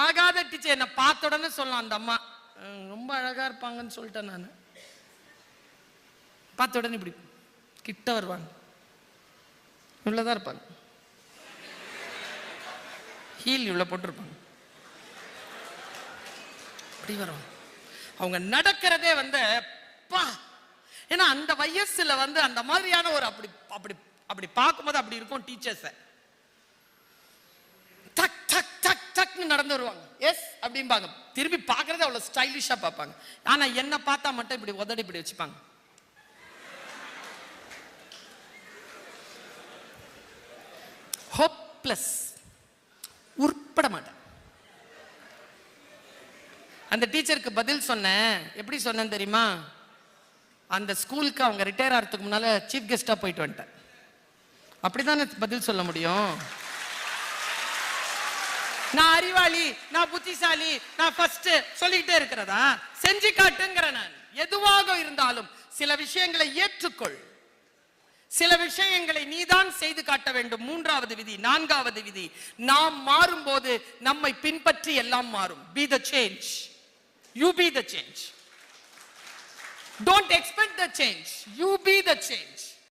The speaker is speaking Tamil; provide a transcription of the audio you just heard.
ஆகாத டீச்சர் என்ன பார்த்த உடனே சொல்லலாம், அந்த அம்மா ரொம்ப அழகா இருப்பாங்கன்னு சொல்லிட்டேன் நான். பார்த்த உடனே இப்படி கிட்ட வருவாங்க, இவ்வளவுதான் இருப்பாங்க, ஹீல் இவ்வளவு போட்டிருப்பாங்க, அப்படி வரும். அவங்க நடக்கிறதே ஏன்னா அந்த வயசுல அந்த மாதிரியான ஒரு அப்படி அப்படி அப்படி பார்க்கும்போது அப்படி இருக்கும். டீச்சர்ஸ டக் டக் டக் டக்னு நடந்து வருவாங்க, எஸ் அப்படிம்பாங்க. திரும்பி பார்க்கறது அவ்வளவு ஸ்டைலிஷா பார்ப்பாங்க. ஆனா என்ன பார்த்தா மட்டும் இப்படி உதடி இப்படி வச்சுப்பாங்க. ஹோப்லெஸ், உருப்பட மாட்டேன். அந்த டீச்சருக்கு பதில் சொன்னேன். எப்படி சொன்னேன் தெரியுமா? அந்த ஸ்கூலுக்கு அவங்க ரிட்டையர் ஆகிறதுக்கு முன்னால சீஃப் கெஸ்டா போயிட்டு வந்துட்டேன். அப்படிதானே பதில் சொல்ல முடியும்? நான் அறிவாளி, நான் புத்திசாலி, நான் ஃபர்ஸ்ட் சொல்லிக்கிட்டே இருக்கிறதா? செஞ்சு காட்டுங்கிற நான். எதுவாக இருந்தாலும் சில விஷயங்களை ஏற்றுக்கொள், சில விஷயங்களை நீதான் செய்து காட்ட வேண்டும். 3வது விதி. 4வது விதி, நாம் மாறும்போது நம்மை பின்பற்றி எல்லாம் மாறும். Be the change. You be the change. Don't expect the change. You be the change.